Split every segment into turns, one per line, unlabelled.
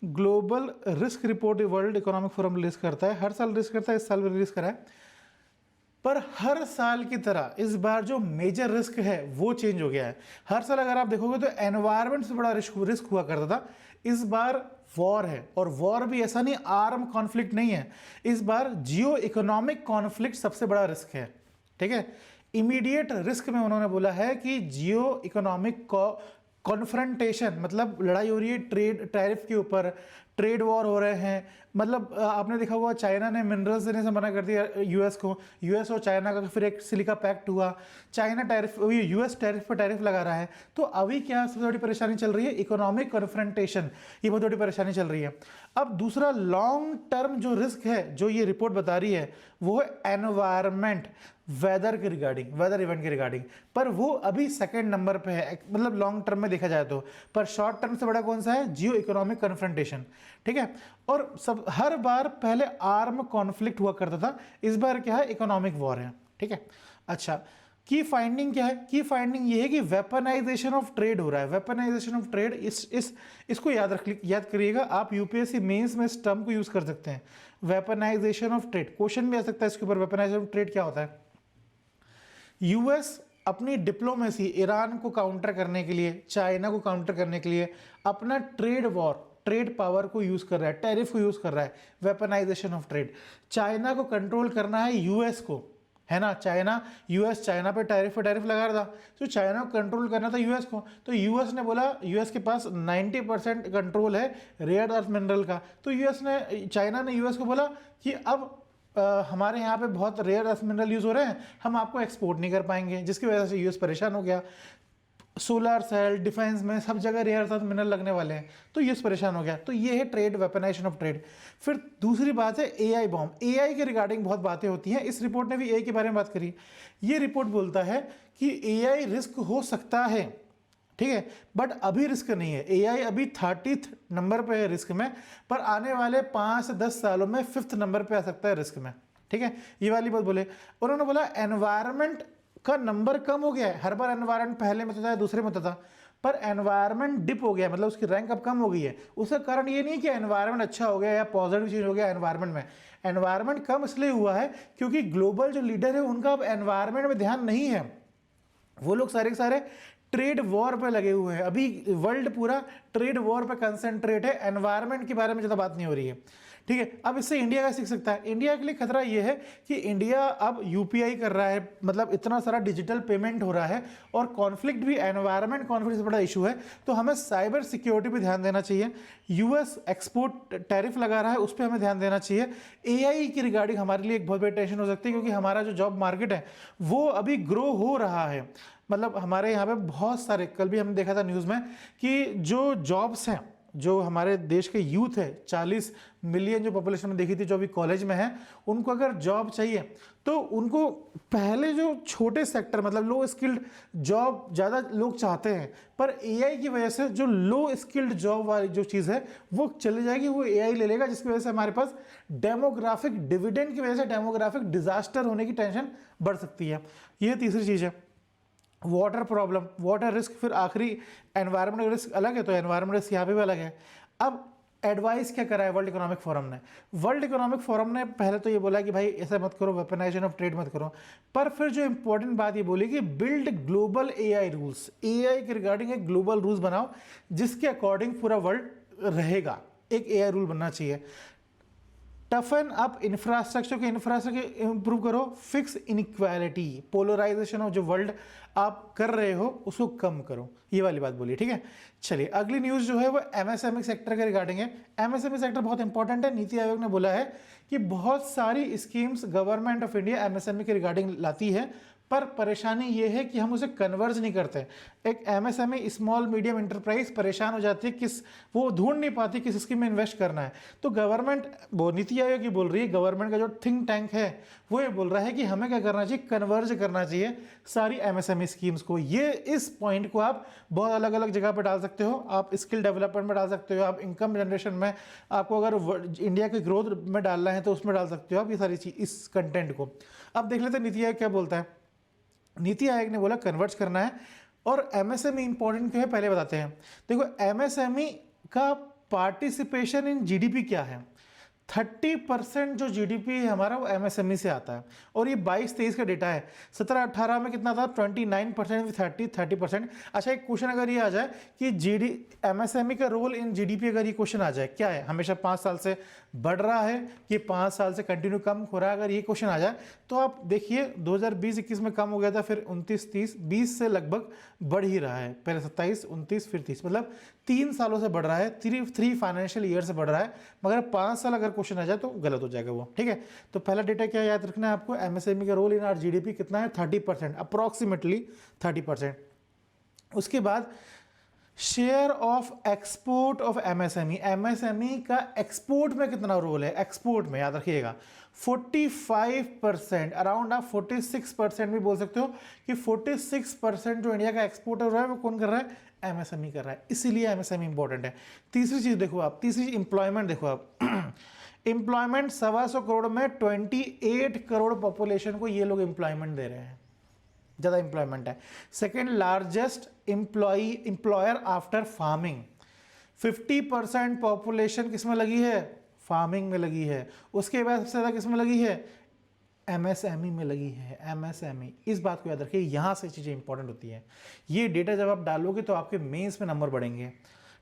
Global risk report world economic forum release करता है, हर साल रिलीज करता है, इस साल भी रिलीज करा है। पर हर साल की तरह इस बार जो मेजर रिस्क है वो चेंज हो गया है। हर साल अगर आप देखोगे तो एनवायरनमेंट से बड़ा रिस्क हुआ करता था, इस बार वॉर है। और वॉर भी ऐसा नहीं आर्म कॉन्फ्लिक्ट नहीं है, इस बार जियो इकोनॉमिक कॉन्फ्लिक्ट सबसे बड़ा रिस्क है। ठीक है, इमीडिएट रिस्क में उन्होंने बोला है कि जियो इकोनॉमिक कॉन्फ्रंटेशन, मतलब लड़ाई हो रही है ट्रेड टैरिफ के ऊपर, ट्रेड वॉर हो रहे हैं। मतलब आपने देखा हुआ चाइना ने मिनरल्स देने से मना कर दिया यूएस को, यूएस और चाइना का फिर एक सिलिका पैक्ट हुआ, चाइना टैरिफ, यूएस टैरिफ पर टैरिफ लगा रहा है। तो अभी क्या सबसे बड़ी परेशानी चल रही है, इकोनॉमिक कॉन्फ्रंटेशन, ये बहुत बड़ी परेशानी चल रही है। अब दूसरा लॉन्ग टर्म जो रिस्क है जो ये रिपोर्ट बता रही है वो है एनवायरमेंट, वेदर के रिगार्डिंग, वेदर इवेंट के रिगार्डिंग, पर वो अभी सेकंड नंबर पे है, मतलब लॉन्ग टर्म में देखा जाए तो। पर शॉर्ट टर्म से बड़ा कौन सा है, जियो इकोनॉमिक कन्फ्रंटेशन। ठीक है, और सब हर बार पहले आर्म कॉन्फ्लिक्ट हुआ करता था, इस बार क्या है, इकोनॉमिक वॉर है। ठीक है, अच्छा की फाइंडिंग क्या है, की फाइंडिंग ये है कि वेपनाइजेशन ऑफ ट्रेड हो रहा है। वेपनाइजेशन ऑफ ट्रेड, इसको याद करिएगा, आप यूपीएससी मेंस में इस टर्म को यूज कर सकते हैं, वेपनाइजेशन ऑफ ट्रेड। क्वेश्चन भी आ सकता है इसके ऊपर, वेपनाइजेशन ऑफ ट्रेड क्या होता है। यूएस अपनी डिप्लोमेसी, ईरान को काउंटर करने के लिए, चाइना को काउंटर करने के लिए अपना ट्रेड वॉर, ट्रेड पावर को यूज कर रहा है, टैरिफ को यूज कर रहा है, वेपनाइजेशन ऑफ ट्रेड। चाइना को कंट्रोल करना है यूएस को, है ना, चाइना, यूएस चाइना पे टैरिफ लगा रहा था, तो चाइना को कंट्रोल करना था यूएस को। तो यूएस ने बोला, यूएस के पास 90% कंट्रोल है रेयर अर्थ मिनरल का, तो चाइना ने यूएस को बोला कि अब हमारे यहाँ पे बहुत रेयर अर्थ मिनरल यूज़ हो रहे हैं, हम आपको एक्सपोर्ट नहीं कर पाएंगे, जिसकी वजह से यूएस परेशान हो गया। सोलर सेल, डिफेंस में सब जगह रेयर अर्थ मिनरल लगने वाले हैं, तो यूएस परेशान हो गया। तो ये है ट्रेड, वेपनाइजेशन ऑफ ट्रेड। फिर दूसरी बात है एआई बॉम्ब। एआई के रिगार्डिंग बहुत बातें होती हैं, इस रिपोर्ट ने भी एआई के बारे में बात करी। ये रिपोर्ट बोलता है कि एआई रिस्क हो सकता है, ठीक है, बट अभी रिस्क नहीं है। एआई अभी 30th नंबर पे है रिस्क में, पर आने वाले 5 से 10 सालों में 5th नंबर पे आ सकता है रिस्क में। ठीक है, ये वाली बात बोले। उन्होंने बोला एनवायरनमेंट का नंबर कम हो गया है, हर बार एनवायरनमेंट पहले में होता है, दूसरे में होता था, पर एनवायरनमेंट डिप हो गया, मतलब उसकी रैंक अब कम हो गई है। उसका कारण ये नहीं कि एनवायरनमेंट अच्छा हो गया या पॉजिटिव चेंज हो गया एनवायरनमेंट में। एनवायरनमेंट कम इसलिए हुआ है क्योंकि ग्लोबल जो लीडर है उनका अब एनवायरनमेंट में ध्यान नहीं है, वो लोग सारे के सारे ट्रेड वॉर पे लगे हुए हैं। अभी वर्ल्ड पूरा ट्रेड वॉर पे कंसंट्रेट है, एनवायरनमेंट के बारे में ज़्यादा बात नहीं हो रही है। ठीक है, अब इससे इंडिया का सीख सकता है। इंडिया के लिए खतरा ये है कि इंडिया अब यूपीआई कर रहा है, मतलब इतना सारा डिजिटल पेमेंट हो रहा है, और कॉन्फ्लिक्ट भी, एनवायरनमेंट कॉन्फ्लिक्ट से बड़ा इशू है, तो हमें साइबर सिक्योरिटी पे ध्यान देना चाहिए। यूएस एक्सपोर्ट टैरिफ लगा रहा है, उस पर हमें ध्यान देना चाहिए। एआई की रिगार्डिंग हमारे लिए एक बहुत बड़ी टेंशन हो सकती है, क्योंकि हमारा जो जॉब मार्केट है वो अभी ग्रो हो रहा है। मतलब हमारे यहाँ पे बहुत सारे, कल भी हमने देखा था न्यूज़ में कि जो जॉब्स हैं, जो हमारे देश के यूथ है, 40 मिलियन जो पॉपुलेशन में देखी थी, जो अभी कॉलेज में है, उनको अगर जॉब चाहिए तो उनको पहले जो छोटे सेक्टर, मतलब लो स्किल्ड जॉब ज़्यादा लोग चाहते हैं, पर एआई की वजह से जो लो स्किल्ड जॉब वाली जो चीज़ है वो चली जाएगी, वो एआई ले लेगा, जिसकी वजह से हमारे पास डेमोग्राफिक डिविडेंड की वजह से डेमोग्राफिक डिजास्टर होने की टेंशन बढ़ सकती है। ये तीसरी चीज़ है। वाटर प्रॉब्लम, वाटर रिस्क, फिर आखिरी एनवायरमेंट रिस्क अलग है, तो एनवायरमेंट रिस्क यहाँ पे भी अलग है। अब एडवाइस क्या करा है वर्ल्ड इकोनॉमिक फोरम ने? वर्ल्ड इकोनॉमिक फोरम ने पहले तो ये बोला कि भाई ऐसा मत करो, वेपनाइजेशन ऑफ ट्रेड मत करो, पर फिर जो इंपॉर्टेंट बात ये बोली कि build global AI rules, AI के रिगार्डिंग एक ग्लोबल रूल्स बनाओ जिसके अकॉर्डिंग पूरा वर्ल्ड रहेगा, एक एआई रूल बनना चाहिए। टफन अप इंफ्रास्ट्रक्चर इंप्रूव करो, फिक्स इनइक्वालिटी, पोलराइजेशन ऑफ जो वर्ल्ड आप कर रहे हो उसको कम करो, ये वाली बात बोली। ठीक है, चलिए अगली न्यूज़ जो है वो एमएसएमई सेक्टर के रिगार्डिंग है। एमएसएमई सेक्टर बहुत इंपॉर्टेंट है। नीति आयोग ने बोला है कि बहुत सारी schemes government of India MSME के रिगार्डिंग लाती है, पर परेशानी ये है कि हम उसे कन्वर्ज नहीं करते। एक एमएसएमई, स्मॉल मीडियम इंटरप्राइज परेशान हो जाती है, वो ढूंढ नहीं पाती किस स्कीम में इन्वेस्ट करना है। तो गवर्नमेंट, वो नीति आयोग की बोल रही है, गवर्नमेंट का जो थिंक टैंक है वो ये बोल रहा है कि हमें क्या करना चाहिए, कन्वर्ज करना चाहिए सारी एमएसएमई स्कीम्स को। ये इस पॉइंट को आप बहुत अलग अलग जगह पर डाल सकते हो, आप स्किल डेवलपमेंट में डाल सकते हो, आप इनकम जनरेशन में, आपको अगर इंडिया के ग्रोथ में डालना है तो उसमें डाल सकते हो आप ये सारी चीज, इस कंटेंट को। अब देख लेते हैं नीति आयोग क्या बोलता है। नीति आयोग ने बोला कन्वर्ट करना है, और एमएसएमई इंपॉर्टेंट क्यों है पहले बताते हैं। देखो एमएसएमई का पार्टिसिपेशन इन जीडीपी क्या है? 30% जो जीडीपी है हमारा वो एमएसएमई से आता है, और ये 22-23 का डेटा है। 17-18 में कितना था? 29%, 30%। अच्छा, एक क्वेश्चन अगर ये आ जाए कि एमएसएमई का रोल इन जीडीपी, अगर ये क्वेश्चन आ जाए क्या है, हमेशा 5 साल से बढ़ रहा है कि 5 साल से कंटिन्यू कम हो रहा है, अगर ये क्वेश्चन आ जाए तो आप देखिए 2020-21 में कम हो गया था, फिर 29-30, 20 से लगभग बढ़ ही रहा है, पहले 27, 29, फिर 30, मतलब 3 सालों से बढ़ रहा है, 3 फाइनेंशियल ईयर से बढ़ रहा है। मगर 5 साल अगर क्वेश्चन आ जाए तो गलत हो जाएगा वो, ठीक है। तो पहला डेटा क्या याद रखना है आपको, एमएसएमई का रोल इन आवर जीडीपी कितना है? 30%, अप्रॉक्सीमेटली 30%। उसके बाद share of export of MSME, MSME का एक्सपोर्ट में कितना रोल है? एक्सपोर्ट में याद रखिएगा 45%, अराउंड आप 46% भी बोल सकते हो कि 46% जो इंडिया का एक्सपोर्ट हो रहा है वो कौन कर रहा है? एमएसएमई कर रहा है, इसीलिए एमएसएमई इंपॉर्टेंट है। तीसरी चीज देखो आप, तीसरी एम्प्लॉयमेंट देखो आप एम्प्लॉयमेंट 125 करोड़ में 28 करोड़ पॉपुलेशन को ये लोग एम्प्लॉयमेंट दे रहे हैं, ज़्यादा एम्प्लॉयमेंट है। Second largest employer after farming, 50% population किस में लगी है? फार्मिंग में लगी है। उसके बाद सबसे ज़्यादा किस में लगी है? एमएसएमई में लगी है, एमएसएमई। इस बात को याद रखिए, यहाँ से चीज़ें इंपॉर्टेंट होती हैं। ये डेटा जब आप डालोगे तो आपके मेंस में नंबर बढ़ेंगे,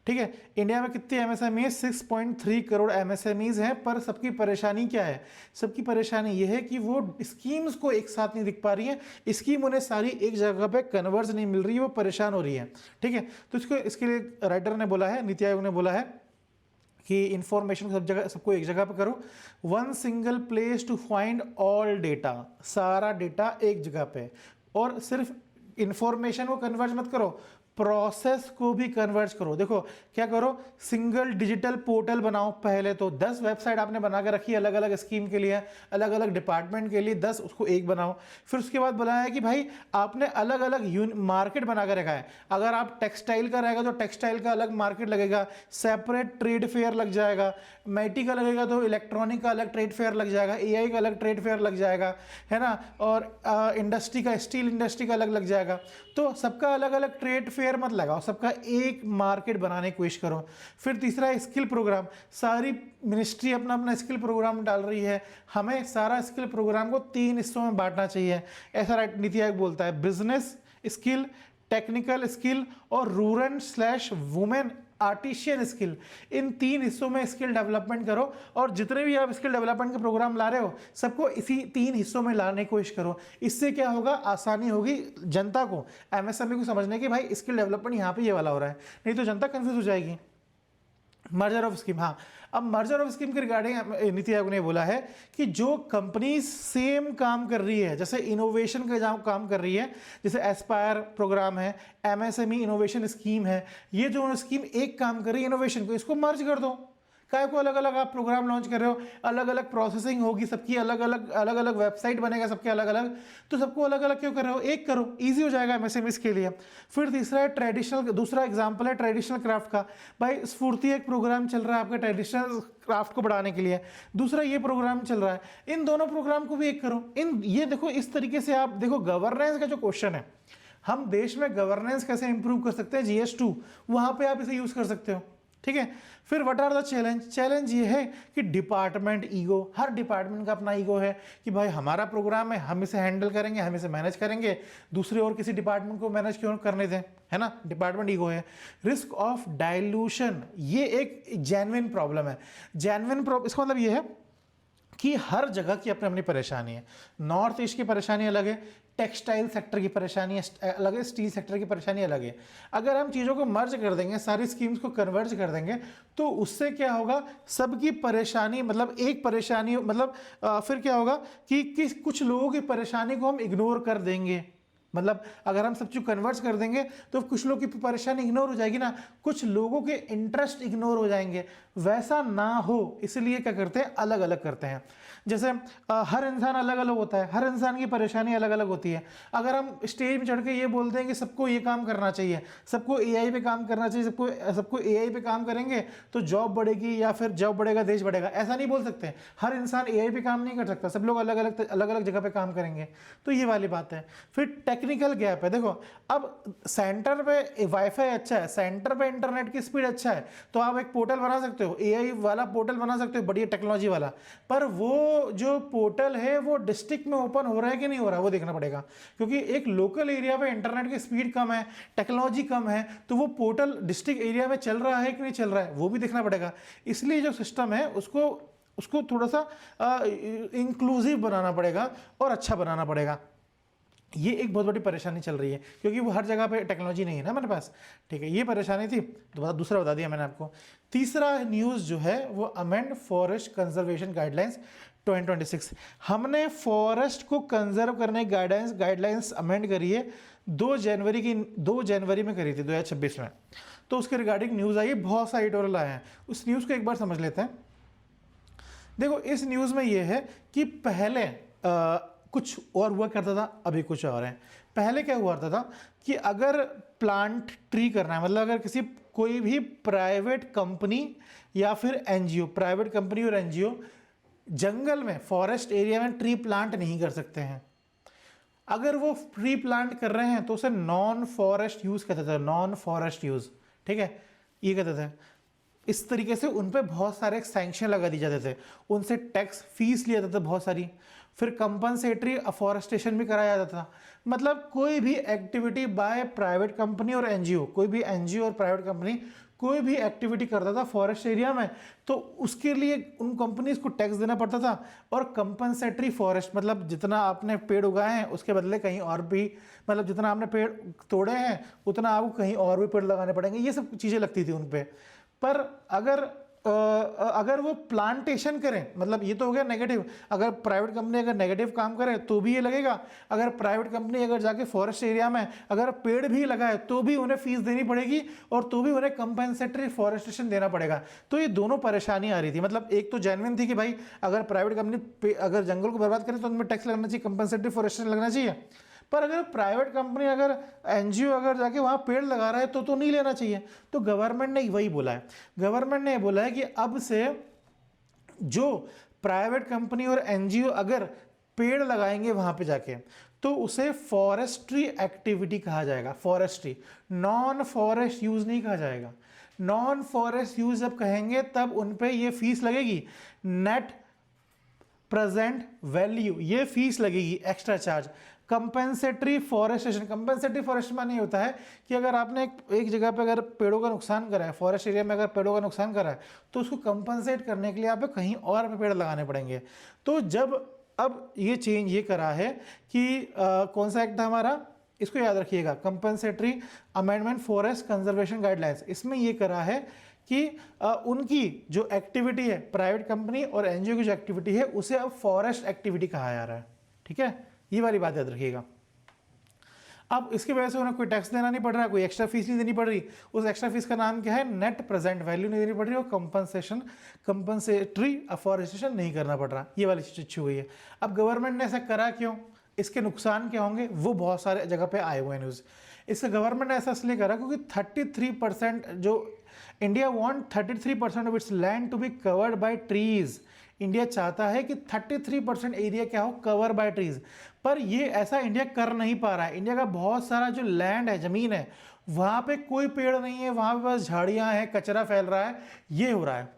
ठीक है। इंडिया में कितने एमएसएमई है? 6.3 करोड़ एमएसएमईज हैं, पर सबकी परेशानी क्या है? सबकी परेशानी ये है कि वो स्कीम्स को एक साथ नहीं दिख पा रही है, स्कीम उन्हें सारी एक जगह पे कन्वर्ज नहीं मिल रही है, वो परेशान हो रही है, ठीक है। तो इसके लिए राइटर ने बोला है, नीति आयोग ने बोला है कि इंफॉर्मेशन सब जगह, सबको एक जगह पे करो, one single place to find all data, सारा डेटा एक जगह पे। और सिर्फ इंफॉर्मेशन को कन्वर्ज मत करो, प्रोसेस को भी कन्वर्ज करो। देखो क्या करो, सिंगल डिजिटल पोर्टल बनाओ। पहले तो 10 वेबसाइट आपने बना के रखी अलग अलग स्कीम के लिए, अलग अलग डिपार्टमेंट के लिए, 10 उसको एक बनाओ। फिर उसके बाद बोला है कि भाई आपने अलग अलग मार्केट बना के रखा है। अगर आप टेक्सटाइल का रहेगा तो टेक्सटाइल का अलग मार्केट लगेगा, सेपरेट ट्रेड फेयर लग जाएगा। मेटी का लगेगा तो इलेक्ट्रॉनिक का अलग ट्रेड फेयर लग जाएगा, एआई का अलग ट्रेड फेयर लग जाएगा, है ना। और इंडस्ट्री का, स्टील इंडस्ट्री का अलग लग जाएगा। तो सबका अलग अलग ट्रेड फेयर मत लगाओ, सबका एक मार्केट बनाने की कोशिश करो। फिर तीसरा है स्किल प्रोग्राम, सारी मिनिस्ट्री अपना अपना स्किल प्रोग्राम डाल रही है, हमें सारा स्किल प्रोग्राम को 3 हिस्सों में बांटना चाहिए, ऐसा नीति आयोग बोलता है। बिजनेस स्किल, टेक्निकल स्किल और रूरल/वुमेन आर्टिशियन स्किल, इन 3 हिस्सों में स्किल डेवलपमेंट करो। और जितने भी आप स्किल डेवलपमेंट के प्रोग्राम ला रहे हो सबको इसी 3 हिस्सों में लाने की कोशिश करो। इससे क्या होगा, आसानी होगी जनता को, एमएसएमई को समझने की, भाई स्किल डेवलपमेंट यहाँ पे ये वाला हो रहा है, नहीं तो जनता कंफ्यूज हो जाएगी। मर्जर ऑफ स्कीम, हाँ, अब मर्जर ऑफ स्कीम के रिगार्डिंग नीति आयोग ने बोला है कि जो कंपनी सेम काम कर रही है, जैसे इनोवेशन का काम कर रही है, जैसे एस्पायर प्रोग्राम है, एमएसएमई इनोवेशन स्कीम है, ये जो स्कीम एक काम कर रही है इनोवेशन को, इसको मर्ज कर दो। काय को अलग अलग आप प्रोग्राम लॉन्च कर रहे हो, अलग अलग प्रोसेसिंग होगी सबकी, अलग अलग वेबसाइट बनेगा सबके अलग अलग, तो सबको अलग अलग क्यों कर रहे हो, एक करो, इजी हो जाएगा एमएसएमई के लिए। फिर तीसरा है ट्रेडिशनल, दूसरा एग्जांपल है ट्रेडिशनल क्राफ्ट का। भाई स्फूर्ति एक प्रोग्राम चल रहा है आपके ट्रेडिशनल क्राफ्ट को बढ़ाने के लिए, दूसरा ये प्रोग्राम चल रहा है, इन दोनों प्रोग्राम को भी एक करो। ये देखो, इस तरीके से आप देखो गवर्नेंस का जो क्वेश्चन है, हम देश में गवर्नेंस कैसे इंप्रूव कर सकते हैं, GS2, वहां पे आप इसे यूज कर सकते हो, ठीक है। फिर what are the challenge, challenge ये है कि डिपार्टमेंट ईगो, हर डिपार्टमेंट का अपना ईगो है कि भाई हमारा प्रोग्राम है, हम इसे हैंडल करेंगे, हम इसे मैनेज करेंगे, दूसरे और किसी डिपार्टमेंट को मैनेज क्यों करने दें, है ना, डिपार्टमेंट ईगो है। रिस्क ऑफ डाइल्यूशन, ये एक जेन्युइन प्रॉब्लम है। जेन्युइन प्रॉब्लम इसका मतलब ये है कि हर जगह की अपनी अपनी परेशानी है। नॉर्थ ईस्ट की परेशानी अलग है, टेक्सटाइल सेक्टर की परेशानी अलग है, स्टील सेक्टर की परेशानी अलग है। अगर हम चीज़ों को मर्ज कर देंगे, सारी स्कीम्स को कन्वर्ज कर देंगे, तो उससे क्या होगा, सबकी परेशानी, मतलब एक परेशानी, मतलब फिर क्या होगा कि कुछ लोगों की परेशानी को हम इग्नोर कर देंगे। मतलब अगर हम सब चीज़ कन्वर्ट कर देंगे तो कुछ लोगों की परेशानी इग्नोर हो जाएगी ना, कुछ लोगों के इंटरेस्ट इग्नोर हो जाएंगे। वैसा ना हो इसलिए क्या करते हैं, अलग अलग करते हैं। जैसे हर इंसान अलग अलग होता है, हर इंसान की परेशानी अलग अलग होती है। अगर हम स्टेज में चढ़ के ये बोलते हैं कि सबको ये काम करना चाहिए, सबको एआई पे काम करना चाहिए, सबको एआई पे काम करेंगे तो जॉब बढ़ेगी या फिर जॉब बढ़ेगा देश बढ़ेगा, ऐसा नहीं बोल सकते। हर इंसान एआई पे काम नहीं कर सकता, सब लोग अलग अलग जगह पे काम करेंगे, तो ये वाली बात है। फिर टेक्निकल गैप है। देखो अब सेंटर पे वाईफाई अच्छा है, सेंटर पे इंटरनेट की स्पीड अच्छा है, तो आप एक पोर्टल बना सकते हो, एआई वाला पोर्टल बना सकते हो, बढ़िया टेक्नोलॉजी वाला। पर वो जो पोर्टल है वो डिस्ट्रिक्ट में ओपन हो रहा है कि नहीं हो रहा, वो देखना पड़ेगा। क्योंकि एक लोकल एरिया पे इंटरनेट की स्पीड कम है, टेक्नोलॉजी कम है, तो वो पोर्टल डिस्ट्रिक्ट एरिया में चल रहा है कि नहीं चल रहा है, वो भी देखना पड़ेगा। इसलिए जो सिस्टम है उसको थोड़ा सा इंक्लूसिव बनाना पड़ेगा और अच्छा बनाना पड़ेगा। ये एक बहुत बड़ी परेशानी चल रही है, क्योंकि वो हर जगह पे टेक्नोलॉजी नहीं है ना हमारे पास। ठीक है, ये परेशानी थी। दूसरा बता दिया मैंने आपको। तीसरा न्यूज़ जो है वो अमेंड फॉरेस्ट कंजर्वेशन गाइडलाइंस 2026। हमने फॉरेस्ट को कंजर्व करने गाइडलाइंस अमेंड करी है 2 जनवरी में करी थी 2026 में। तो उसके रिगार्डिंग न्यूज़ आई है, बहुत सारे एडिटोरियल आए हैं। उस न्यूज़ को एक बार समझ लेते हैं। देखो इस न्यूज़ में ये है कि पहले कुछ और हुआ करता था, अभी कुछ और है। पहले क्या हुआ करता था कि अगर प्लांट ट्री करना है, मतलब अगर कोई भी प्राइवेट कंपनी या फिर एनजीओ, प्राइवेट कंपनी और एनजीओ जंगल में, फॉरेस्ट एरिया में ट्री प्लांट नहीं कर सकते हैं। अगर वो ट्री प्लांट कर रहे हैं तो उसे नॉन फॉरेस्ट यूज कहते थे, नॉन फॉरेस्ट यूज। ठीक है, ये कहते थे। इस तरीके से उन पे बहुत सारे सैंक्शन लगा दिए जाते थे, उनसे टैक्स फीस लिया जाता था बहुत सारी, फिर कंपनसेटरी अफॉरेस्टेशन भी कराया जाता था। मतलब कोई भी एक्टिविटी बाय प्राइवेट कंपनी और एनजीओ, कोई भी एनजीओ और प्राइवेट कंपनी कोई भी एक्टिविटी करता था फॉरेस्ट एरिया में, तो उसके लिए उन कंपनीज को टैक्स देना पड़ता था। और कंपनसेटरी फॉरेस्ट मतलब जितना आपने पेड़ उगाए हैं उसके बदले कहीं और भी, मतलब जितना आपने पेड़ तोड़े हैं उतना आपको कहीं और भी पेड़ लगाने पड़ेंगे, ये सब चीज़ें लगती थी उन पर। पर अगर वो प्लांटेशन करें, मतलब ये तो हो गया नेगेटिव। अगर प्राइवेट कंपनी अगर नेगेटिव काम करे तो भी ये लगेगा। अगर प्राइवेट कंपनी अगर जाके फॉरेस्ट एरिया में अगर पेड़ भी लगाए तो भी उन्हें फीस देनी पड़ेगी और तो भी उन्हें कंपेंसेटरी फॉरेस्टेशन देना पड़ेगा। तो ये दोनों परेशानी आ रही थी। मतलब एक तो जेन्युइन थी कि भाई अगर प्राइवेट कंपनी अगर जंगल को बर्बाद करे तो उनमें टैक्स लगना चाहिए, कंपेंसेटरी फॉरेस्टेशन लगना चाहिए। पर अगर प्राइवेट कंपनी अगर एनजीओ अगर जाके वहाँ पेड़ लगा रहा है तो नहीं लेना चाहिए। तो गवर्नमेंट ने वही बोला है, गवर्नमेंट ने बोला है कि अब से जो प्राइवेट कंपनी और एनजीओ अगर पेड़ लगाएंगे वहाँ पे जाके तो उसे फॉरेस्ट्री एक्टिविटी कहा जाएगा। फॉरेस्ट्री, नॉन फॉरेस्ट यूज नहीं कहा जाएगा। नॉन फॉरेस्ट यूज जब कहेंगे तब उन पे ये फीस लगेगी, नेट प्रेजेंट वैल्यू, ये फीस लगेगी, extra charge. Compensatory forestation, compensatory forest माने होता है कि अगर आपने एक जगह पे अगर पेड़ों का नुकसान करा है, फॉरेस्ट एरिया में अगर पेड़ों का नुकसान करा है तो उसको कंपनसेट करने के लिए आप कहीं और पे पेड़ लगाने पड़ेंगे। तो जब अब ये चेंज ये करा है कि कौन सा एक्ट था हमारा, इसको याद रखिएगा, compensatory amendment forest conservation guidelines. इसमें ये करा है कि उनकी जो एक्टिविटी है, प्राइवेट कंपनी और एनजीओ की जो एक्टिविटी है उसे अब फॉरेस्ट एक्टिविटी कहा जा रहा है। ठीक है, ये वाली बात याद रखिएगा। अब इसकी वजह से उन्हें कोई टैक्स देना नहीं पड़ रहा, कोई एक्स्ट्रा फीस नहीं देनी पड़ रही। उस एक्स्ट्रा फीस का नाम क्या है, नेट प्रेजेंट वैल्यू नहीं देनी पड़ रही और कंपनसेटरी अफॉरेस्टेशन नहीं करना पड़ रहा। ये वाली चीज अच्छी हुई है। अब गवर्नमेंट ने ऐसा करा क्यों, इसके नुकसान क्या होंगे, वो बहुत सारे जगह पे आए हुए हैं न्यूज़। इससे गवर्नमेंट ने ऐसा इसलिए करा क्योंकि 33% जो India want 33% of its land to be covered by trees. India चाहता है कि 33% एरिया क्या हो, कवर बाय ट्रीज। पर ये ऐसा इंडिया कर नहीं पा रहा है। इंडिया का बहुत सारा जो लैंड है, जमीन है, वहां पे कोई पेड़ नहीं है, वहां पे बस झाड़ियां हैं, कचरा फैल रहा है, ये हो रहा है।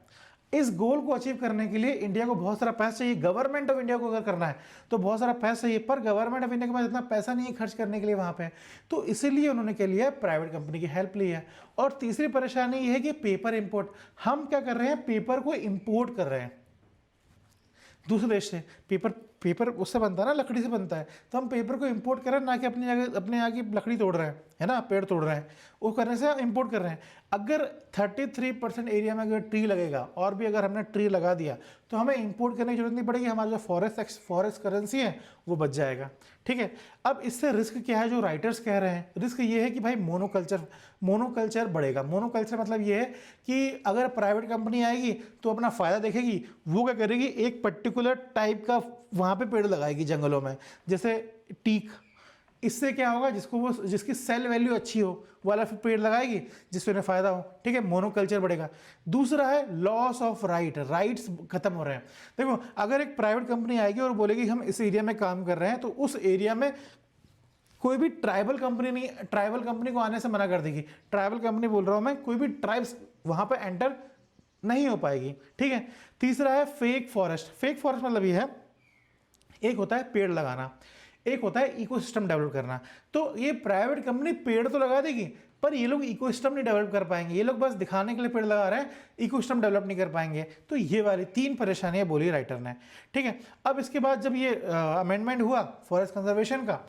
इस गोल को अचीव करने के लिए इंडिया को बहुत सारा पैसा चाहिए। गवर्नमेंट ऑफ इंडिया को अगर करना है तो बहुत सारा पैसा चाहिए, पर गवर्नमेंट ऑफ इंडिया के पास इतना पैसा नहीं है खर्च करने के लिए वहां पे। तो इसीलिए उन्होंने क्या लिया, प्राइवेट कंपनी की हेल्प ली है। और तीसरी परेशानी ये है कि पेपर इंपोर्ट, हम क्या कर रहे हैं, पेपर को इंपोर्ट कर रहे हैं दूसरे देश से। पेपर उससे बनता है ना, लकड़ी से बनता है, तो हम पेपर को इंपोर्ट कर रहे हैं, ना कि अपने यहाँ की लकड़ी तोड़ रहे हैं, है ना, पेड़ तोड़ रहे हैं, वो करने से इंपोर्ट कर रहे हैं। अगर 33% एरिया में अगर ट्री लगेगा और भी अगर हमने ट्री लगा दिया तो हमें इंपोर्ट करने की जरूरत नहीं पड़ेगी, हमारा जो फॉरेस्ट करेंसी है वो बच जाएगा। ठीक है, अब इससे रिस्क क्या है जो राइटर्स कह रहे हैं, रिस्क ये है कि भाई मोनोकल्चर बढ़ेगा। मोनोकल्चर मतलब ये है कि अगर प्राइवेट कंपनी आएगी तो अपना फ़ायदा देखेगी, वो क्या करेगी, एक पर्टिकुलर टाइप का वहाँ पे पेड़ लगाएगी जंगलों में, जैसे टीक। इससे क्या होगा, जिसकी सेल वैल्यू अच्छी हो वाला फिर पेड़ लगाएगी जिससे उन्हें फायदा हो। ठीक है, मोनोकल्चर बढ़ेगा। दूसरा है लॉस ऑफ राइट्स खत्म हो रहे हैं। देखो अगर एक प्राइवेट कंपनी आएगी और बोलेगी हम इस एरिया में काम कर रहे हैं तो उस एरिया में कोई भी ट्राइबल कंपनी नहीं, ट्राइबल कंपनी को आने से मना कर देगी। ट्राइबल कंपनी बोल रहा हूं मैं, कोई भी ट्राइब्स वहां पे एंटर नहीं हो पाएगी, ठीक है। तीसरा है फेक फॉरेस्ट। फेक फॉरेस्ट मतलब ये है, एक होता है पेड़ लगाना, एक होता है इकोसिस्टम डेवलप करना। तो ये प्राइवेट कंपनी पेड़ तो लगा देगी, पर ये लोग इकोसिस्टम नहीं डेवलप कर पाएंगे। ये लोग बस दिखाने के लिए पेड़ लगा रहे हैं, इकोसिस्टम डेवलप नहीं कर पाएंगे। तो ये वाली 3 परेशानियां बोली राइटर ने, ठीक है। अब इसके बाद जब ये अमेंडमेंट हुआ फॉरेस्ट कंजर्वेशन का,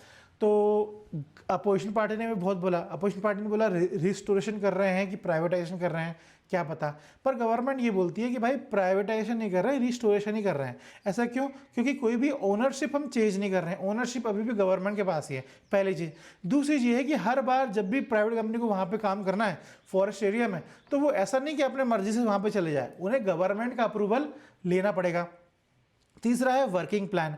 तो अपोजिशन पार्टी ने भी बहुत बोला। अपोजिशन पार्टी ने बोला रिस्टोरेशन कर रहे हैं कि प्राइवेटाइजेशन कर रहे हैं, क्या पता। पर गवर्नमेंट ये बोलती है कि भाई प्राइवेटाइजेशन नहीं कर रहे हैं, रिस्टोरेशन ही कर रहे हैं। ऐसा क्यों? क्योंकि कोई भी ओनरशिप हम चेंज नहीं कर रहे हैं, ओनरशिप अभी भी गवर्नमेंट के पास ही है, पहली चीज़। दूसरी चीज़ है कि हर बार जब भी प्राइवेट कंपनी को वहाँ पे काम करना है फॉरेस्ट एरिया में, तो वो ऐसा नहीं कि अपने मर्जी से वहाँ पे चले जाए, उन्हें गवर्नमेंट का अप्रूवल लेना पड़ेगा। तीसरा है वर्किंग प्लान।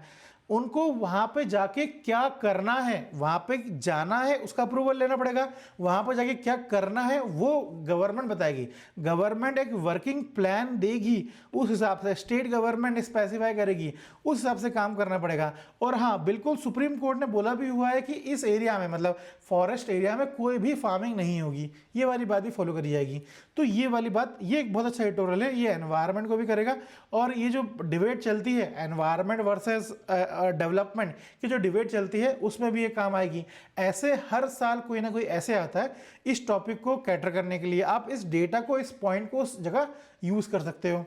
उनको वहां पे जाके क्या करना है, वहां पे जाना है उसका अप्रूवल लेना पड़ेगा, वहां पे जाके क्या करना है वो गवर्नमेंट बताएगी। गवर्नमेंट एक वर्किंग प्लान देगी, उस हिसाब से स्टेट गवर्नमेंट स्पेसिफाई करेगी, उस हिसाब से काम करना पड़ेगा। और हाँ, बिल्कुल सुप्रीम कोर्ट ने बोला भी हुआ है कि इस एरिया में, मतलब फॉरेस्ट एरिया में कोई भी फार्मिंग नहीं होगी, ये वाली बात भी फॉलो करी जाएगी। तो ये वाली बात, ये एक बहुत अच्छा एडिटोरियल है, ये एनवायरनमेंट को भी करेगा। और ये जो डिबेट चलती है एनवायरनमेंट वर्सेस डेवलपमेंट की, जो डिबेट चलती है उसमें भी ये काम आएगी। ऐसे हर साल कोई ना कोई ऐसे आता है इस टॉपिक को कैटर करने के लिए। आप इस डेटा को, इस पॉइंट को उस जगह यूज कर सकते हो।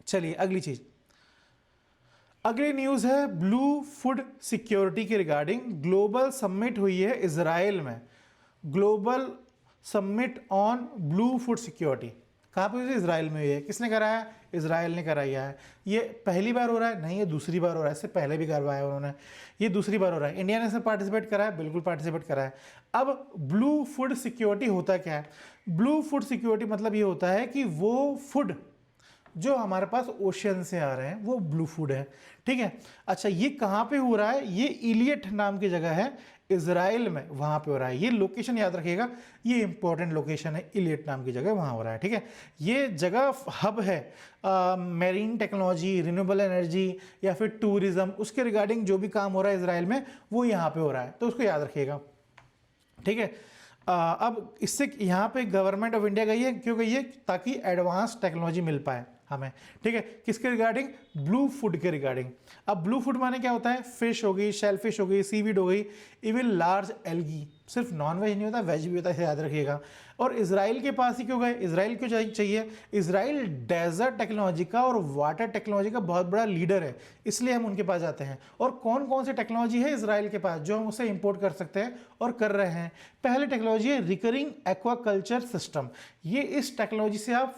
चलिए अगली चीज, अगली न्यूज है ब्लू फूड सिक्योरिटी के रिगार्डिंग। ग्लोबल समिट हुई है इजराइल में, global summit on blue food security. कहाँ पे हुई है? इजराइल में हुई है। किसने कराया? इजराइल ने कराया है। ये पहली बार हो रहा है? नहीं, ये दूसरी बार हो रहा है। इससे पहले भी करवाया उन्होंने, ये दूसरी बार हो रहा है। इंडिया ने इसमें पार्टिसिपेट करा है, बिल्कुल पार्टिसिपेट करा है। अब ब्लू फूड सिक्योरिटी होता क्या है? ब्लू फूड सिक्योरिटी मतलब ये होता है कि वो फूड जो हमारे पास ओशियन से आ रहे हैं वो ब्लू फूड है, ठीक है। अच्छा, ये कहाँ पे हो रहा है? ये इलियट नाम की जगह है इजराइल में, वहां पे हो रहा है। ये लोकेशन याद रखिएगा, ये इंपॉर्टेंट लोकेशन है, इलियट नाम की जगह, वहां हो रहा है, ठीक है। ये जगह हब है मेरीन टेक्नोलॉजी, रिन्यूएबल एनर्जी या फिर टूरिज्म, उसके रिगार्डिंग जो भी काम हो रहा है इजराइल में वो यहाँ पे हो रहा है, तो उसको याद रखिएगा, ठीक है। अब इससे यहाँ पे गवर्नमेंट ऑफ इंडिया गई है, क्यों गई है? ताकि एडवांस टेक्नोलॉजी मिल पाए हमें, ठीक है। किसके रिगार्डिंग? ब्लू फूड के रिगार्डिंग। अब ब्लू फूड माने क्या होता है? फिश हो गई, शेलफिश हो गई, सीवीड हो गई, इवन लार्ज एल्गी। सिर्फ नॉन वेज नहीं होता, वेज भी होता है, याद रखिएगा। और इजराइल के पास ही क्यों गए? इजराइल क्यों चाहिए? इजराइल डेजर्ट टेक्नोलॉजी का और वाटर टेक्नोलॉजी का बहुत बड़ा लीडर है, इसलिए हम उनके पास जाते हैं। और कौन कौन सी टेक्नोलॉजी है इजराइल के पास जो हम उससे इंपोर्ट कर सकते हैं और कर रहे हैं? पहली टेक्नोलॉजी है रिकरिंग एक्वाकल्चर सिस्टम। ये इस टेक्नोलॉजी से आप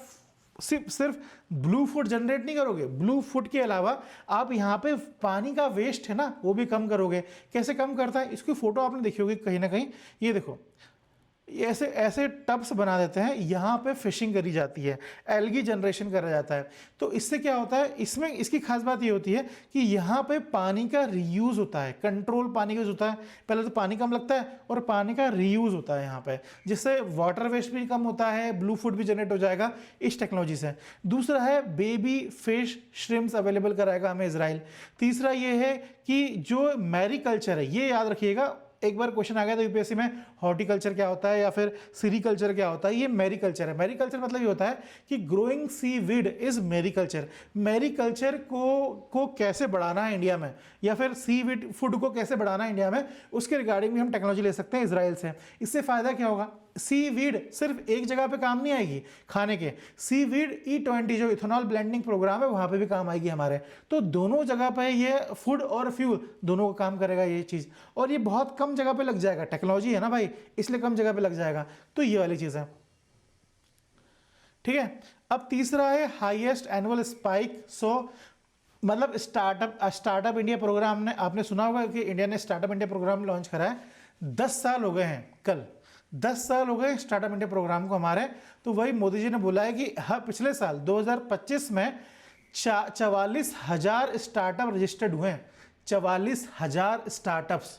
सिर्फ ब्लू फूड जनरेट नहीं करोगे, ब्लू फूड के अलावा आप यहाँ पे पानी का वेस्ट है ना वो भी कम करोगे। कैसे कम करता है? इसकी फोटो आपने देखी होगी कहीं ना कहीं, ये देखो, ऐसे ऐसे टब्स बना देते हैं, यहाँ पे फिशिंग करी जाती है, एल्गी जनरेशन करा जाता है। तो इससे क्या होता है? इसमें इसकी खास बात ये होती है कि यहाँ पे पानी का रीयूज होता है, कंट्रोल पानी का यूज होता है। पहले तो पानी कम लगता है और पानी का रीयूज होता है यहाँ पे, जिससे वाटर वेस्ट भी कम होता है, ब्लू फूड भी जनरेट हो जाएगा इस टेक्नोलॉजी से। दूसरा है बेबी फिश श्रिम्स अवेलेबल कराएगा हमें इजराइल। तीसरा ये है कि जो मैरीकल्चर है, ये याद रखिएगा, एक बार क्वेश्चन आ गया था यूपीएससी में, हॉर्टिकल्चर क्या होता है या फिर सीरीकल्चर क्या होता है? ये मैरीकल्चर है। मैरीकल्चर मतलब ये होता है कि growing seaweed is mariculture. Mariculture को कैसे बढ़ाना है इंडिया में, या फिर सी वीड फूड को कैसे बढ़ाना है इंडिया में, उसके रिगार्डिंग भी हम टेक्नोलॉजी ले सकते हैं इजराइल से। इससे फायदा क्या होगा? सी वीड सिर्फ एक जगह पे काम नहीं आएगी खाने के, सी वीड E20 जो इथेनॉल ब्लेंडिंग प्रोग्राम है वहां पे भी काम आएगी हमारे। तो दोनों जगह पे ये फूड और फ्यूल दोनों का काम करेगा ये चीज, और ये बहुत कम जगह पे लग जाएगा। टेक्नोलॉजी है ना भाई, इसलिए कम जगह पे लग जाएगा। तो ये वाली चीज है, ठीक है। अब तीसरा है हाईएस्ट एनुअल स्पाइक। मतलब स्टार्टअप इंडिया प्रोग्राम ने, आपने सुना होगा कि इंडिया ने स्टार्टअप इंडिया प्रोग्राम लॉन्च करा है। 10 साल हो गए हैं, कल 10 साल हो गए स्टार्टअप इंडिया प्रोग्राम को हमारे। तो वही मोदी जी ने बोला है कि हर पिछले साल 2025 में 44,000 स्टार्टअप रजिस्टर्ड हुए हैं, 44,000 स्टार्टअप्स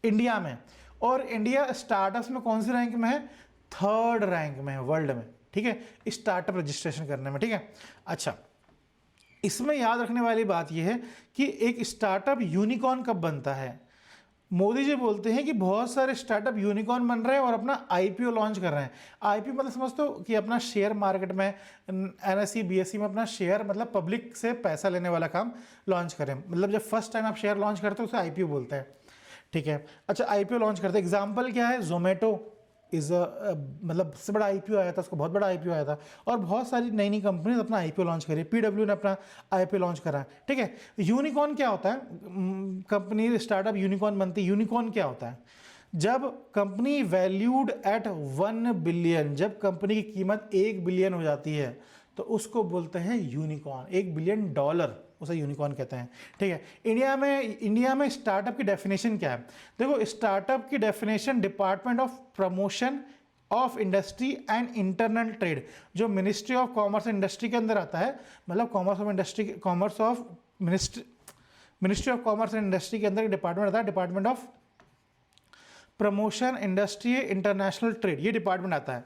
इंडिया में। और इंडिया स्टार्टअप्स में कौन सी रैंक में है? 3rd रैंक में है वर्ल्ड में, ठीक है, स्टार्टअप रजिस्ट्रेशन करने में, ठीक है। अच्छा, इसमें याद रखने वाली बात यह है कि एक स्टार्टअप यूनिकॉर्न कब बनता है? मोदी जी बोलते हैं कि बहुत सारे स्टार्टअप यूनिकॉर्न बन रहे हैं और अपना आईपीओ लॉन्च कर रहे हैं। आईपीओ मतलब समझते हो कि अपना शेयर मार्केट में एनएसई बीएसई में अपना शेयर मतलब पब्लिक से पैसा लेने वाला काम लॉन्च करें। मतलब जब फर्स्ट टाइम आप शेयर लॉन्च करते हो उसे आईपीओ बोलते हैं, ठीक है। अच्छा, आईपीओ लॉन्च करते हैं, एग्जाम्पल क्या है, जोमेटो इज मतलब सबसे बड़ा आईपीओ आया था, उसको बहुत बड़ा आईपीओ आया था, और बहुत सारी नई नई कंपनीज अपना आईपीओ लॉन्च करी। पीडब्ल्यू ने अपना आईपीओ लॉन्च करा, ठीक है। यूनिकॉर्न क्या होता है, कंपनी स्टार्टअप यूनिकॉर्न बनती है। यूनिकॉर्न क्या होता है, जब कंपनी वैल्यूड एट 1 बिलियन, जब कंपनी की कीमत 1 बिलियन हो जाती है तो उसको बोलते हैं यूनिकॉर्न। $1 बिलियन उसे यूनिकॉर्न कहते हैं, ठीक है। इंडिया में स्टार्टअप की डेफिनेशन क्या है, देखो स्टार्टअप की definition department of promotion of industry and internal trade, जो मिनिस्ट्री ऑफ कॉमर्स इंडस्ट्री के अंदर आता है, मतलब ministry of commerce and industry के अंदर डिपार्टमेंट आता है, department of promotion industry international trade, ये डिपार्टमेंट आता है।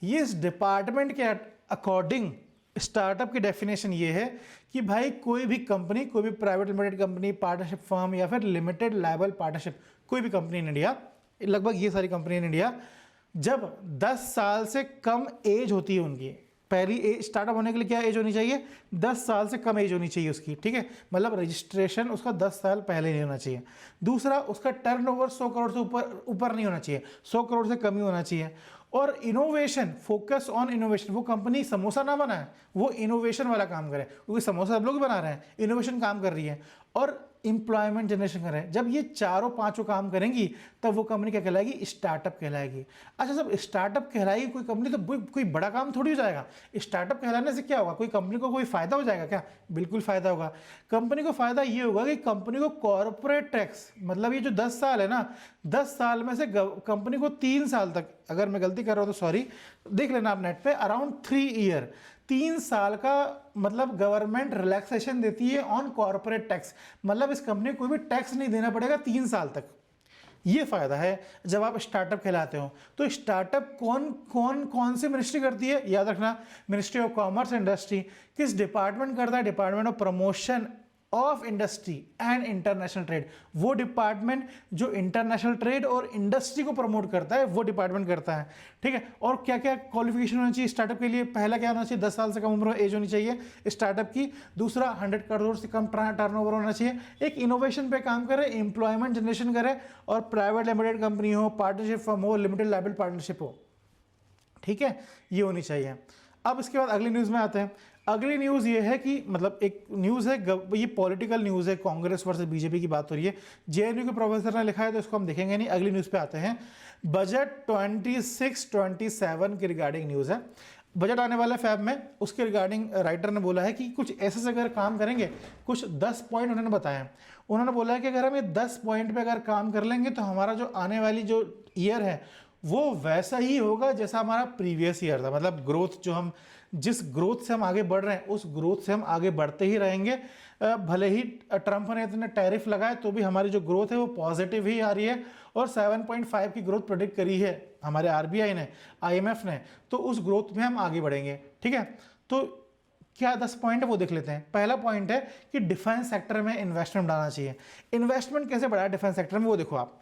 ये इस डिपार्टमेंट के अकॉर्डिंग स्टार्टअप की डेफिनेशन ये है कि भाई कोई भी कंपनी, कोई भी private limited company, partnership firm या फिर लिमिटेड लायबल पार्टनरशिप, कोई भी कंपनी इन इंडिया, लगभग ये सारी कंपनी इन इंडिया, जब 10 साल से कम एज होती है उनकी, पहली एज स्टार्टअप होने के लिए क्या एज होनी चाहिए, 10 साल से कम एज होनी चाहिए उसकी, ठीक है। मतलब रजिस्ट्रेशन उसका 10 साल पहले नहीं होना चाहिए। दूसरा, उसका टर्नओवर 100 करोड़ से ऊपर नहीं होना चाहिए, 100 करोड़ से कम ही होना चाहिए। और इनोवेशन, फोकस ऑन इनोवेशन, वो कंपनी समोसा ना बनाए, वो इनोवेशन वाला काम करे, क्योंकि समोसा सब लोग बना रहे हैं, इनोवेशन काम कर रही है। और एम्प्लॉयमेंट जनरेशन करें, जब ये चारों पांचों काम करेंगी तब वो कंपनी क्या कहलाएगी, स्टार्टअप कहलाएगी। अच्छा, जब स्टार्टअप कहलाएगी कोई कंपनी तो कोई बड़ा काम थोड़ी हो जाएगा। स्टार्टअप कहलाने से क्या होगा, कोई कंपनी को कोई फायदा हो जाएगा क्या, बिल्कुल फायदा होगा। कंपनी को फायदा ये होगा कि कंपनी को कॉर्पोरेट टैक्स, मतलब ये जो 10 साल है ना, 10 साल में से कंपनी को 3 साल तक, अगर मैं गलती कर रहा हूं तो सॉरी, देख लेना आप नेट पे, अराउंड 3 ईयर, 3 साल का मतलब गवर्नमेंट रिलैक्सेशन देती है ऑन कॉर्पोरेट टैक्स, मतलब इस कंपनी को कोई भी टैक्स नहीं देना पड़ेगा 3 साल तक। ये फायदा है जब आप स्टार्टअप कहलाते हो। तो स्टार्टअप कौन सी मिनिस्ट्री करती है, याद रखना, मिनिस्ट्री ऑफ कॉमर्स इंडस्ट्री। किस डिपार्टमेंट करता है, department of promotion of industry and international trade, वो डिपार्टमेंट जो इंटरनेशनल ट्रेड और इंडस्ट्री को प्रमोट करता है वो डिपार्टमेंट करता है, ठीक है। और क्या क्या क्वालिफिकेशन होनी चाहिए स्टार्टअप के लिए, पहला क्या होना चाहिए, 10 साल से कम उम्र एज होनी चाहिए स्टार्टअप की। दूसरा, 100 करोड़ से कम टर्नओवर होना चाहिए। एक इनोवेशन पे काम करे, एम्प्लॉयमेंट जनरेशन करे, और प्राइवेट लिमिटेड कंपनी हो, पार्टनरशिप फर्म हो, लिमिटेड लायबल पार्टनरशिप हो, ठीक है, ये होनी चाहिए। अब इसके बाद अगली न्यूज़ में आते हैं। अगली न्यूज़ ये है कि मतलब एक न्यूज़ है, ये पॉलिटिकल न्यूज़ है, कांग्रेस वर्सेस बीजेपी की बात हो रही है। जेएनयू के प्रोफेसर ने लिखा है तो इसको हम देखेंगे नहीं। अगली न्यूज़ पे आते हैं। बजट 26-27 के रिगार्डिंग न्यूज़ है। बजट आने वाला है फैब में, उसके रिगार्डिंग राइटर ने बोला है कि कुछ ऐसे अगर काम करेंगे, कुछ 10 पॉइंट उन्होंने बताया है। उन्होंने बोला है कि अगर हम ये 10 पॉइंट पे अगर काम कर लेंगे तो हमारा जो आने वाली जो ईयर है वो वैसा ही होगा जैसा हमारा प्रीवियस ईयर था। मतलब ग्रोथ, जो हम जिस ग्रोथ से हम आगे बढ़ रहे हैं उस ग्रोथ से हम आगे बढ़ते ही रहेंगे। भले ही ट्रंप ने इतने टैरिफ लगाए तो भी हमारी जो ग्रोथ है वो पॉजिटिव ही आ रही है। और 7.5 की ग्रोथ प्रेडिक्ट करी है हमारे आरबीआई ने, आईएमएफ ने, तो उस ग्रोथ में हम आगे बढ़ेंगे, ठीक है। तो क्या 10 पॉइंट है वो देख लेते हैं। पहला पॉइंट है कि डिफेंस सेक्टर में इन्वेस्टमेंट डालना चाहिए। इन्वेस्टमेंट कैसे बढ़ाया डिफेंस सेक्टर में, वो देखो आप।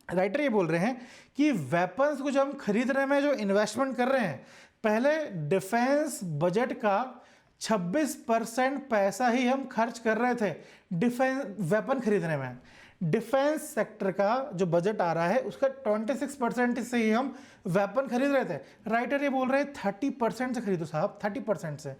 राइटर ये बोल रहे हैं कि वेपन्स को जो हम खरीद रहे हैं, जो इन्वेस्टमेंट कर रहे हैं, पहले डिफेंस बजट का 26% पैसा ही हम खर्च कर रहे थे डिफेंस वेपन खरीदने में। डिफेंस सेक्टर का जो बजट आ रहा है उसका 26% से ही हम वेपन खरीद रहे थे। राइटर ये बोल रहे हैं 30% से खरीदो साहब, 30% से।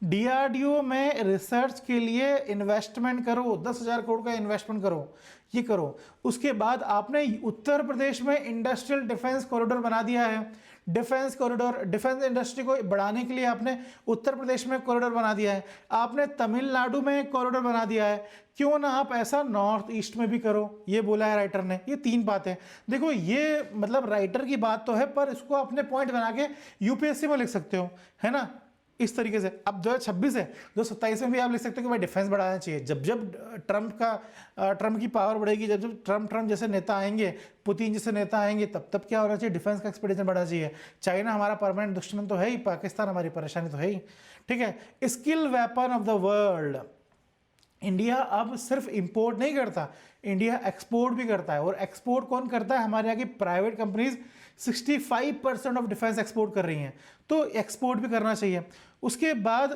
डीआरडीओ में रिसर्च के लिए इन्वेस्टमेंट करो, 10,000 करोड़ का इन्वेस्टमेंट करो, ये करो। उसके बाद आपने उत्तर प्रदेश में इंडस्ट्रियल डिफेंस कॉरिडोर बना दिया है। डिफेंस कॉरिडोर, डिफेंस इंडस्ट्री को बढ़ाने के लिए आपने उत्तर प्रदेश में कॉरिडोर बना दिया है। आपने तमिलनाडु में कॉरिडोर बना दिया है, क्यों ना आप ऐसा नॉर्थ ईस्ट में भी करो, ये बोला है राइटर ने। ये 3 बातें देखो, ये मतलब राइटर की बात तो है पर इसको अपने पॉइंट बना के यूपीएससी में लिख सकते हो, है ना, इस तरीके से। अब 2026 है, 2027 में भी आप लिख सकते हो कि भाई डिफेंस बढ़ाना चाहिए। जब जब ट्रंप की पावर बढ़ेगी, जब जब ट्रंप जैसे नेता आएंगे, पुतिन जैसे नेता आएंगे, तब तब क्या होना चाहिए, डिफेंस का एक्सपेंडिचर बढ़ाना चाहिए। चाइना हमारा परमानेंट दुश्मन तो है ही, पाकिस्तान हमारी परेशानी तो है ही, ठीक है। Skill weapon of the world, India अब सिर्फ इंपोर्ट नहीं करता, इंडिया एक्सपोर्ट भी करता है। और एक्सपोर्ट कौन करता है? हमारे यहाँ की private companies 65% of defence export कर रही हैं, तो एक्सपोर्ट भी करना चाहिए। उसके बाद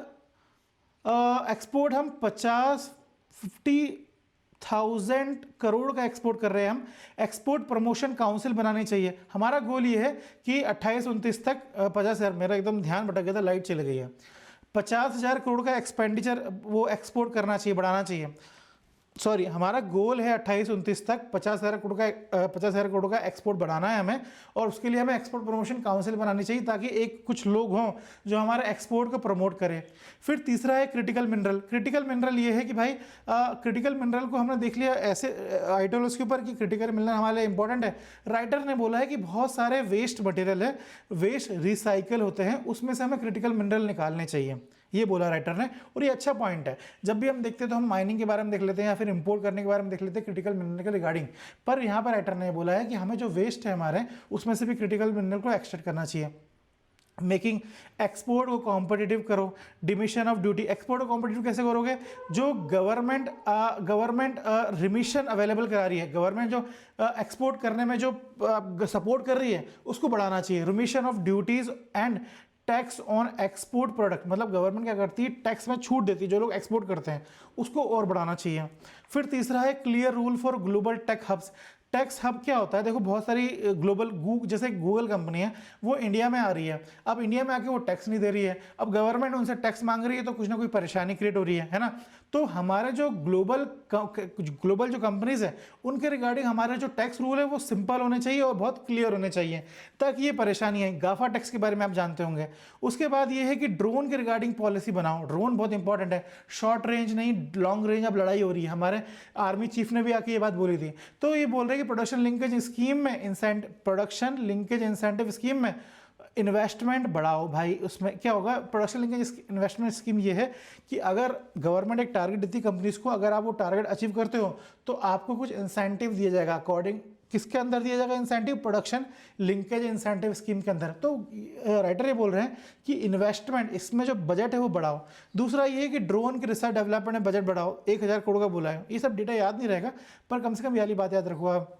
एक्सपोर्ट हम 50,000 करोड़ का एक्सपोर्ट कर रहे हैं। हम एक्सपोर्ट प्रमोशन काउंसिल बनानी चाहिए। हमारा गोल ये है कि 28-29 तक 50,000, मेरा एकदम ध्यान भटक गया था, लाइट चली गई है, 50,000 करोड़ का एक्सपेंडिचर वो एक्सपोर्ट करना चाहिए, बढ़ाना चाहिए। सॉरी, हमारा गोल है 28-29 तक 50,000 करोड़ का एक्सपोर्ट बढ़ाना है हमें, और उसके लिए हमें एक्सपोर्ट प्रमोशन काउंसिल बनानी चाहिए ताकि एक कुछ लोग हों जो हमारे एक्सपोर्ट को प्रमोट करें। फिर तीसरा है क्रिटिकल मिनरल। क्रिटिकल मिनरल ये है कि भाई क्रिटिकल मिनरल को हमने देख लिया ऐसे आइटल उसके ऊपर कि क्रिटिकल मिनरल हमारे लिए इंपॉर्टेंट है। राइटर ने बोला है कि बहुत सारे वेस्ट मटेरियल है, वेस्ट रिसाइकल होते हैं, उसमें से हमें क्रिटिकल मिनरल निकालने चाहिए, ये बोला राइटर ने। और ये अच्छा पॉइंट है। जब भी हम देखते हैं तो हम माइनिंग के बारे में देख लेते हैं या फिर इंपोर्ट करने के बारे में देख लेते हैं क्रिटिकल मिनरल के रिगार्डिंग, पर यहाँ पर राइटर ने बोला है कि हमें जो वेस्ट है हमारे, उसमें से भी क्रिटिकल मिनरल को एक्सट्रैक्ट करना चाहिए। मेकिंग एक्सपोर्ट को कॉम्पिटिटिव करो, डिमिशन ऑफ ड्यूटी। एक्सपोर्ट को कॉम्पिटिटिव कैसे करोगे? जो गवर्नमेंट रिमिशन अवेलेबल करा रही है, गवर्नमेंट जो एक्सपोर्ट करने में जो सपोर्ट कर रही है, उसको बढ़ाना चाहिए। Remission of duties and tax on export product, मतलब गवर्नमेंट क्या करती है, टैक्स में छूट देती है जो लोग एक्सपोर्ट करते हैं, उसको और बढ़ाना चाहिए। फिर तीसरा है clear rule for global tech hubs. Tax hub क्या होता है? देखो बहुत सारी ग्लोबल जैसे गूगल कंपनी है, वो इंडिया में आ रही है। अब इंडिया में आके वो टैक्स नहीं दे रही है, अब गवर्नमेंट उनसे टैक्स मांग रही है, तो कुछ ना कुछ परेशानी क्रिएट हो रही है ना। तो हमारे जो ग्लोबल जो कंपनीज है, उनके रिगार्डिंग हमारे जो टैक्स रूल है वो सिंपल होने चाहिए और बहुत क्लियर होने चाहिए, ताकि ये परेशानी है। गाफा टैक्स के बारे में आप जानते होंगे। उसके बाद ये है कि ड्रोन के रिगार्डिंग पॉलिसी बनाओ। ड्रोन बहुत इंपॉर्टेंट है, शॉर्ट रेंज नहीं लॉन्ग रेंज अब लड़ाई हो रही है। हमारे आर्मी चीफ ने भी आके ये बात बोली थी। तो ये बोल रहे हैं कि प्रोडक्शन लिंकेज इंसेंटिव स्कीम में इन्वेस्टमेंट बढ़ाओ भाई। उसमें क्या होगा? प्रोडक्शन लिंकेज इन्वेस्टमेंट स्कीम ये है कि अगर गवर्नमेंट एक टारगेट देती है कंपनीज को, अगर आप वो टारगेट अचीव करते हो तो आपको कुछ इंसेंटिव दिया जाएगा। अकॉर्डिंग किसके अंदर दिया जाएगा incentive? Production linkage incentive scheme के अंदर। तो राइटर ये बोल रहे हैं कि इन्वेस्टमेंट, इसमें जो बजट है वो बढ़ाओ। दूसरा ये है कि ड्रोन के रिसर्च डेवलपमेंट में बजट बढ़ाओ, 1,000 करोड़ का बोला है। ये सब डेटा याद नहीं रहेगा, पर कम से कम ये वाली बात याद रखो आप।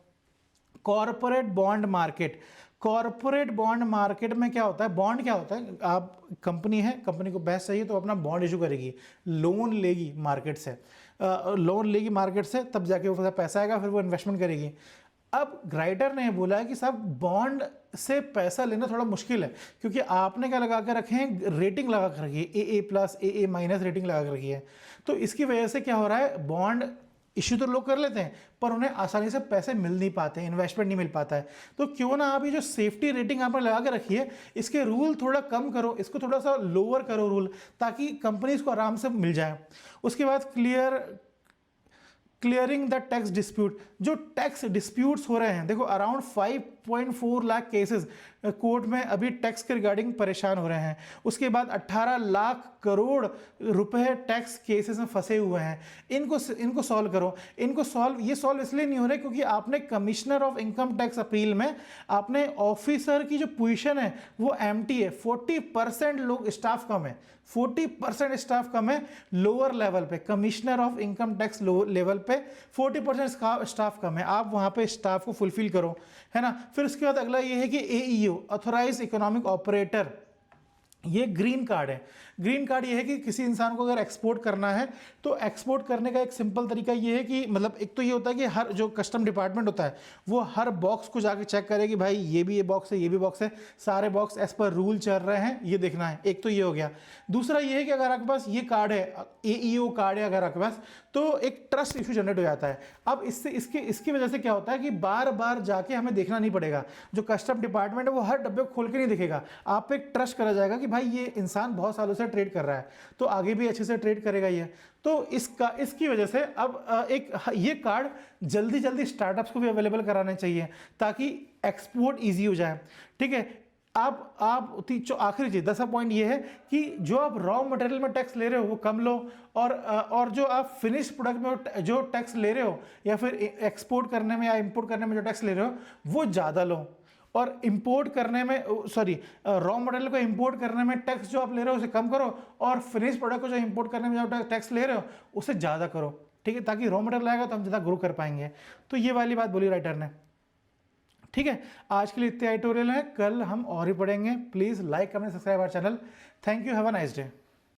Corporate bond market. Corporate bond market में क्या होता है? बॉन्ड क्या होता है? आप कंपनी है, कंपनी को पैसा चाहिए तो अपना बॉन्ड इशू करेगी, लोन लेगी मार्केट से, तब जाके वो पैसा आएगा, फिर वो इन्वेस्टमेंट करेगी। अब राइटर ने बोला है कि साहब बॉन्ड से पैसा लेना थोड़ा मुश्किल है, क्योंकि आपने क्या लगा के रखे हैं? रेटिंग लगा कर रखी है, AA+ AA- रेटिंग लगा कर रखी है। तो इसकी वजह से क्या हो रहा है? बॉन्ड इश्यू तो लोग कर लेते हैं, पर उन्हें आसानी से पैसे मिल नहीं पाते, इन्वेस्टमेंट नहीं मिल पाता है। तो क्यों ना आप ये जो सेफ्टी रेटिंग आप लगा के रखिए, इसके रूल थोड़ा कम करो, इसको थोड़ा सा लोअर करो रूल, ताकि कंपनीज को आराम से मिल जाए। उसके बाद क्लियरिंग द टैक्स डिस्प्यूट। जो टैक्स डिस्प्यूट्स हो रहे हैं, देखो अराउंड 5.4 लाख केसेस कोर्ट में अभी टैक्स के रिगार्डिंग परेशान हो रहे हैं। उसके बाद 18 लाख करोड़ रुपए टैक्स केसेस में फंसे हुए हैं। इनको सॉल्व करो। ये सॉल्व इसलिए नहीं हो रहे क्योंकि आपने commissioner of income tax appeal में आपने ऑफिसर की जो पोजीशन है वो एम्प्टी है। 40% लोग स्टाफ कम है, 40% स्टाफ कम है लोअर लेवल पे, commissioner of income tax level पे 40% स्टाफ कम है। आप वहां पे स्टाफ को फुलफिल करो, है ना। फिर उसके बाद अगला ये है कि AEO, ऑथोराइज इकोनॉमिक ऑपरेटर, ये ग्रीन कार्ड है। ग्रीन कार्ड ये है कि किसी इंसान को अगर एक्सपोर्ट करना है तो एक्सपोर्ट करने का एक सिंपल तरीका ये है कि मतलब एक तो ये होता है कि हर जो कस्टम डिपार्टमेंट होता है वो हर बॉक्स को जाके चेक करे कि भाई ये भी ये बॉक्स है, ये भी बॉक्स है, सारे बॉक्स एज पर रूल चल रहे हैं, ये देखना है। एक तो ये हो गया। दूसरा ये है कि अगर आपके पास ये कार्ड है, AEO कार्ड है अगर आपके पास, तो एक ट्रस्ट इशू जनरेट हो जाता है। अब इसकी वजह से क्या होता है कि बार बार जाके हमें देखना नहीं पड़ेगा। जो कस्टम डिपार्टमेंट है वो हर डब्बे खोल के नहीं देखेगा, आप पे एक ट्रस्ट करा जाएगा कि भाई ये इंसान बहुत सालों से ट्रेड कर रहा है, तो आगे भी अच्छे से ट्रेड करेगा ये। तो इसकी वजह से अब ये कार्ड जल्दी स्टार्टअप्स को भी अवेलेबल कराने चाहिए ताकि एक्सपोर्ट इजी हो जाए। ठीक है। आप आखिरी चीज 10वां पॉइंट ये है कि जो आप रॉ मटेरियल में टैक्स ले रहे हो वो कम लो, और जो आप फिनिश प्रोडक्ट में जो टैक्स ले रहे हो या फिर एक्सपोर्ट करने में या इंपोर्ट करने में जो टैक्स ले रहे हो वो ज़्यादा लो। और इंपोर्ट करने में सॉरी रॉ मटेरियल को इंपोर्ट करने में टैक्स जो आप ले रहे हो उसे कम करो, और फिनिश प्रोडक्ट को जो इंपोर्ट करने में जो टैक्स ले रहे हो उसे ज़्यादा करो, ठीक है, ताकि रॉ मटेरियल आएगा तो हम ज़्यादा ग्रो कर पाएंगे। तो ये वाली बात बोली राइटर ने। ठीक है, आज के लिए इतने ट्यूटोरियल है, कल हम और ही पढ़ेंगे। Please like comment subscribe our channel. Thank you, have a nice day.